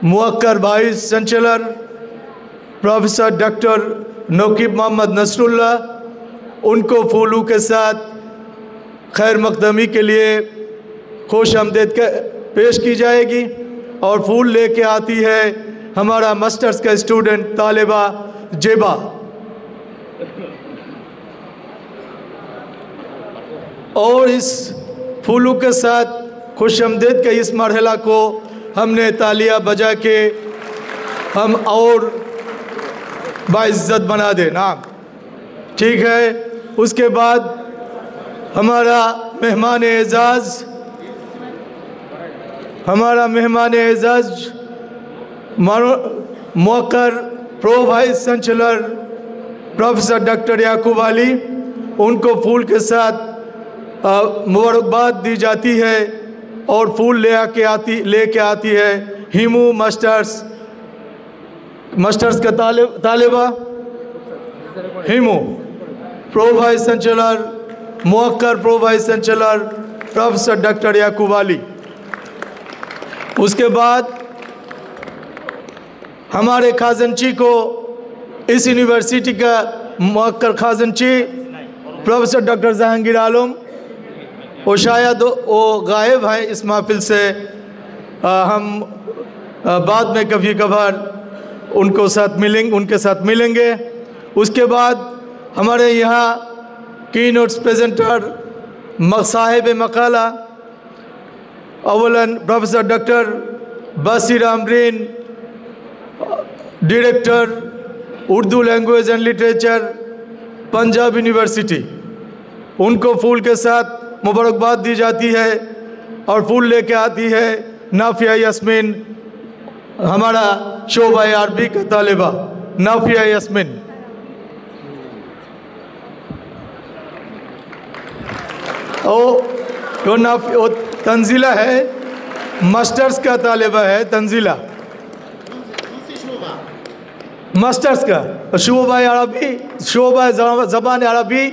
मुअक्कर vice chancellor professor doctor नकीब Mohammad Nasrallah, उनको फूलों के साथ खैर मकदमी के लिए खुश आमदीद पेश की जाएगी। और फूल लेके आती है हमारा मास्टर्स का स्टूडेंट तालिबा जेबा। और इस फूलों के साथ खुश आमदीद के इस मरहला को हमने तालियां बजा के हम और बाइज्जत बना देना। ठीक है। उसके बाद हमारा मेहमान एजाज़ मुअक्कर pro vice chancellor professor doctor Yaqub Ali, उनको फूल के साथ मुबारकबाद दी जाती है। और फूल लेके आती है हिमू मास्टर्स का तालिबा हिमू प्रो वाइस चांसलर मुअक्कर pro vice chancellor professor doctor Yaqub Ali. उसके बाद हमारे खाजनची को इस यूनिवर्सिटी का मुअक्कर खाजनची प्रोफेसर डॉक्टर जहांगीर आलम, वो शायद वो गायब हैं इस महफिल से, हम बाद में कभी कभार उनके साथ मिलेंगे। उसके बाद हमारे यहाँ की नोट्स प्रेजेंटर साहिब मकाला अवलन professor doctor Basir Amreen, director Urdu language and literature Punjab university, उनको फूल के साथ मुबारकबाद दी जाती है। और फूल लेके आती है नाफिया यास्मीन, हमारा शोबा अरबी का तालिबा नाफिया यास्मीन। वो तंजीला है, मास्टर्स का तालिबा है तंजीला, मास्टर्स का शोबा अरबी, शोबा ज़बान अरबी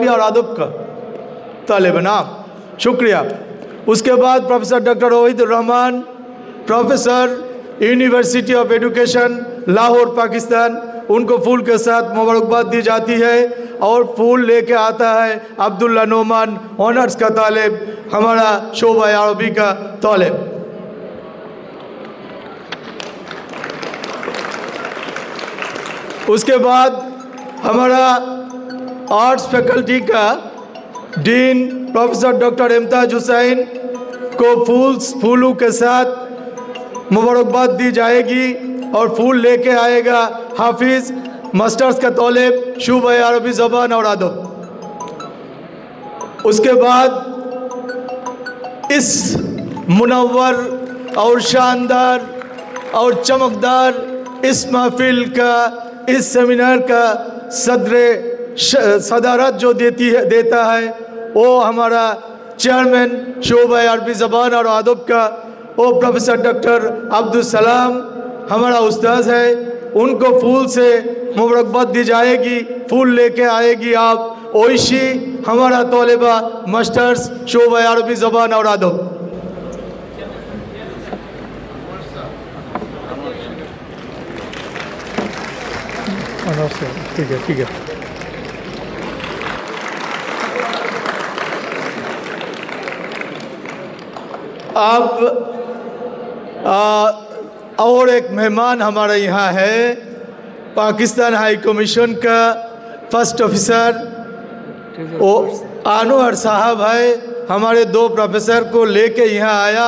और अदब का तालिबा नाम। शुक्रिया। उसके बाद professor doctor Waheed Rahman, professor university of education Lahore Pakistan, उनको फूल के साथ मुबारकबाद दी जाती है। और फूल लेके आता है अब्दुल्ला नोमान, ऑनर्स का तालिब, हमारा शोबा अरबी का तालिब। उसके बाद हमारा आर्ट्स फैकल्टी का dean professor doctor Imtiaz Hussain को फूलों के साथ मुबारकबाद दी जाएगी। और फूल लेके आएगा हाफिज़ मास्टर्स का तालिब शोबा अरबी ज़बान और अदब। उसके बाद इस मुनव्वर और शानदार और चमकदार इस महफिल का, इस सेमिनार का सदारत जो देता है वो हमारा चेयरमैन शोबा अरबी ज़बान और अदब का वो प्रोफेसर डॉक्टर अब्दुल सलाम, हमारा उस्ताद है। उनको फूल से मुबारकबाद दी जाएगी। फूल लेके आएगी आप ओइशी, हमारा तौलिबा मास्टर्स शोबा अरबी ज़बान और अदब। ठीक है, ठीक है। अब और एक मेहमान हमारे यहाँ है, पाकिस्तान हाई कमीशन का फर्स्ट ऑफिसर वो अनवर साहब है, हमारे 2 प्रोफेसर को लेके यहाँ आया।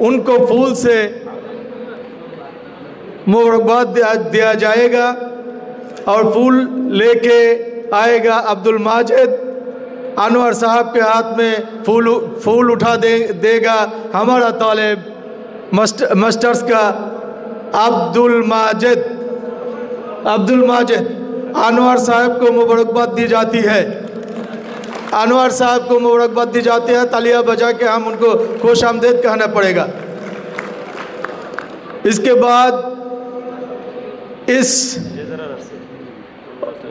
उनको फूल से मुबारकबाद दिया जाएगा। और फूल लेके आएगा अब्दुल माजिद, अनवर साहब के हाथ में फूल उठा देगा हमारा तालिब मास्टर्स का अब्दुल माजिद। अनवर साहब को मुबारकबाद दी जाती है, अनवर साहब को मुबारकबाद दी जाती है। तालियां बजा के हम उनको खुश आमदीद कहना पड़ेगा। इसके बाद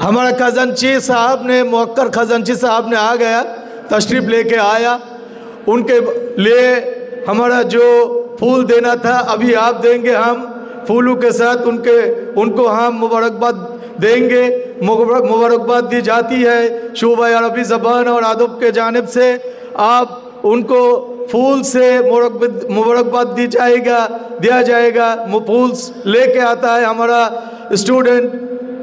हमारा खजांची साहब ने, मुअक्कर खजांची साहब ने आ गया, तशरीफ़ लेके आया। उनके लिए हमारा जो फूल देना था, अभी आप देंगे, हम फूलों के साथ उनको हम मुबारकबाद देंगे। मुबारकबाद दी जाती है शोबा अरबी ज़बान और अदब के जानिब से। आप उनको फूल से मुबारकबाद दिया जाएगा। फूल लेके आता है हमारा स्टूडेंट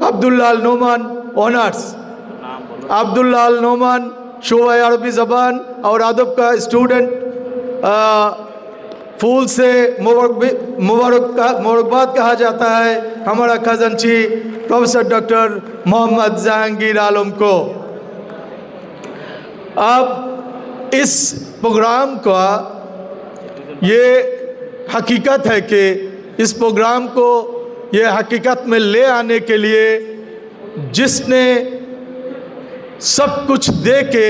अब्दुल्लाह नोमान ऑनर्स, अब्दुल्लाह नोमान शोबा अरबी ज़बान और अदब का स्टूडेंट। फूल से मुबारकबाद कहा जाता है हमारा खजांची प्रोफेसर डॉक्टर मोहम्मद जहांगीर आलम को। अब इस प्रोग्राम का ये हकीकत है कि इस प्रोग्राम को ये हकीकत में ले आने के लिए जिसने सब कुछ दे के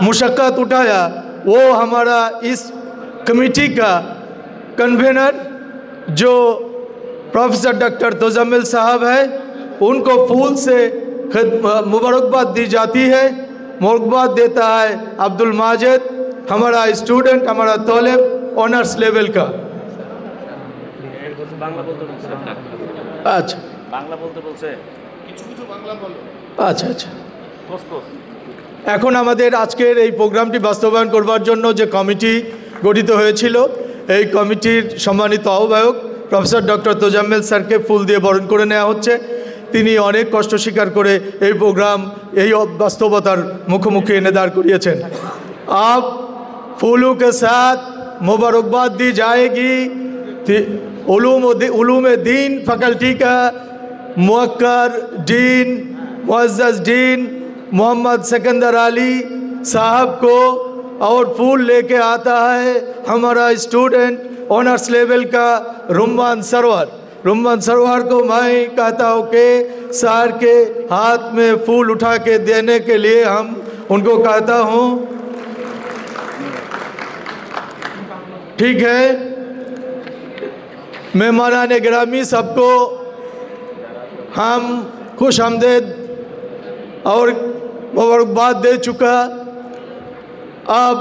मुशक्क़त उठाया वो हमारा इस कमेटी का कन्वीनर जो प्रोफेसर डॉक्टर तोज़म्मिल साहब है, उनको फूल से मुबारकबाद दी जाती है। मुबारकबाद देता है अब्दुल माजिद, हमारा स्टूडेंट, हमारा तौलेब ऑनर्स लेवल का। अच्छा अच्छा अच्छा, এখন আমাদের আজকের এই প্রোগ্রামটি বাস্তবায়ন করবার জন্য যে কমিটি গঠিত হয়েছিল, এই কমিটির সম্মানিত আহ্বায়ক প্রফেসর ডক্টর তোজাম্মেল স্যারকে ফুল দিয়ে বরণ করে নেওয়া হচ্ছে। তিনি অনেক কষ্ট স্বীকার করে এই প্রোগ্রাম এই বাস্তবতার মুখোমুখি এনে দাঁড় করিয়েছেন। আপ फूलों के साथ मुबारकबाद दी जाएगी उलूम दीन फैकल्टी का मुअक्कर डीन मुअज़्ज़ज़ डीन मोहम्मद सिकंदर अली साहब को, और फूल लेके आता है हमारा स्टूडेंट ऑनर्स लेवल का रुम्मान सरवर को मैं कहता हूँ कि सर के हाथ में फूल उठा के देने के लिए हम उनको कहता हूँ। ठीक है, मेहमानान गिरामी सबको हम खुश आमदीद और मुबारकबाद दे चुका। अब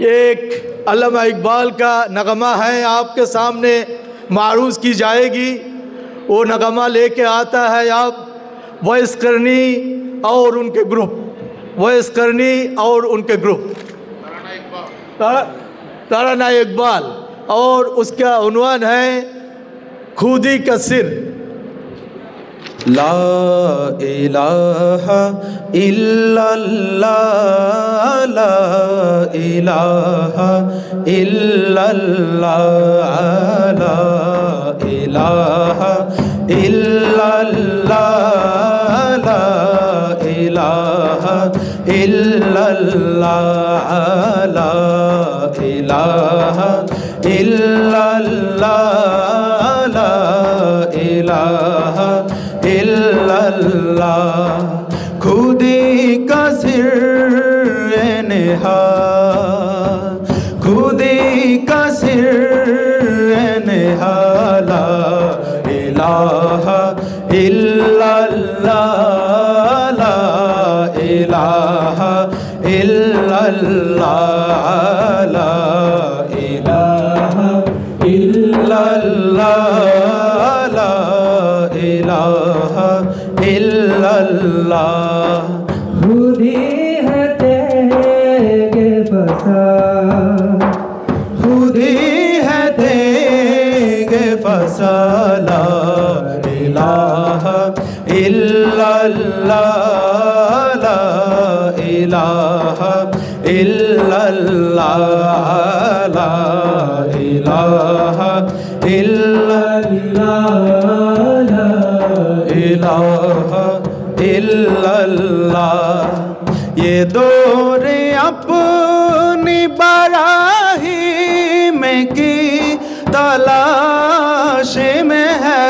एक अल्लामा इकबाल का नगमा है आपके सामने मारूज़ की जाएगी, वो नगमा लेके आता है आप वैस करनी और उनके ग्रुप, वैस करनी और उनके ग्रुप ताराना इकबाल, और उसका उन्वान है खुदी का सिर। ला इलाहा इल्लल्लाह ला इलाहा इल्लल्लाह ला इलाहा इल्लल्लाह ला इलाहा इल्लल्लाह ला इलाहा इल्लल्लाह ला इलाहा इल्लल्लाह खुदी का सिर नेहा खुदी का सिर नेहा ला इलाहा इल्लल्लाह ला इलाहा इल्लल्लाह ला इलाहा इल्लल्लाह ला इलाहा इल्लल्लाह खुदी है तेगे फसा खुदी है तेगे फसा ला इलाहा इल्लल्लाह ला इलाहा इल्लल्लाह ला इलाहा इल्लल्लाह ला इलाहा इल्लल्लाह ये दौरे अपनी बराही में की तलाश में है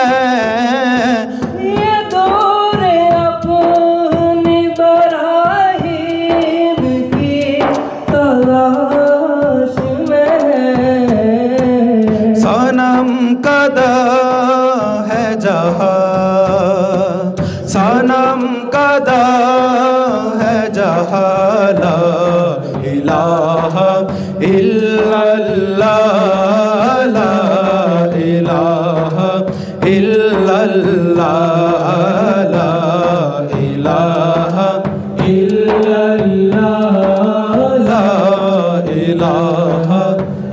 सनम कदा है जहाँ ला इलाहा इल्लल्लाह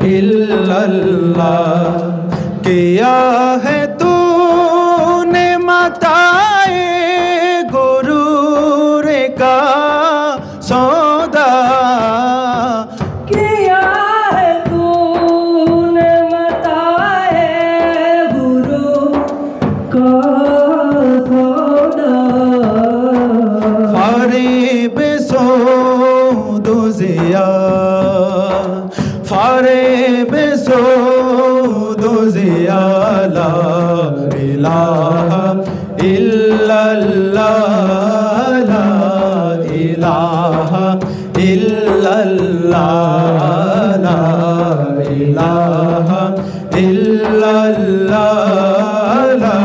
इल्लल्लाह। किया है तूने मताए गुरूर का सौदा, किया है तूने मताए गुरु का सौदा। फारेब सौदो ज़िया, फारेब सौदो ज़िया, ला इलाहा इल्लल्लाह, ला इलाहा इल्लल्लाह, ला इलाहा इल्लल्लाह, ला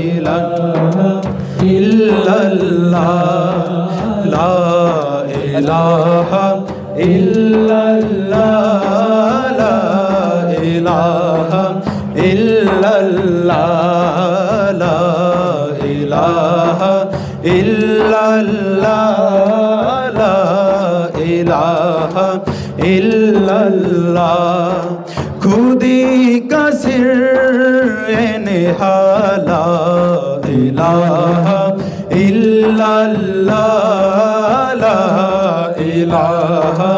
इलाहा इल्लल्लाह, ला इलाहा इल्लल्लाह, ला इलाहा इल्लल्लाह, ला इलाहा इल्लल्लाह, ला इलाहा इल्लल्लाह। खुदी का सिर निहाला, इलाहा इल्लल्लाह, ला इलाहा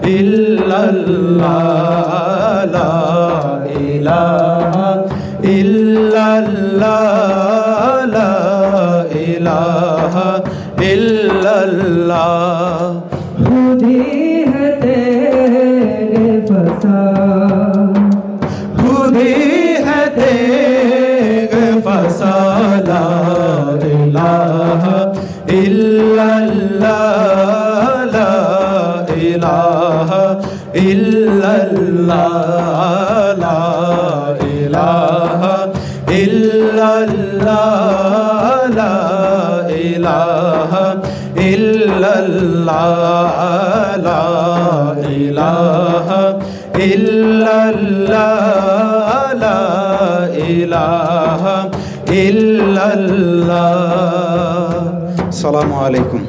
इल्लल्लाह, ला इलाहा इल्लल्लाह, ला इलाहा इल्लल्लाह। खुदी है तेरे फसा, खुदी है तेग फसा, ला इलाहा इल्लल्लाह, ला इलाहा इल्लल्लाह, ला इलाहा इल्लल्लाह, ला इलाहा इल्लल्लाह, ला इलाहा इल्लल्लाह, ला इलाहा इल्लल्लाह। अस्सलामु अलैकुम।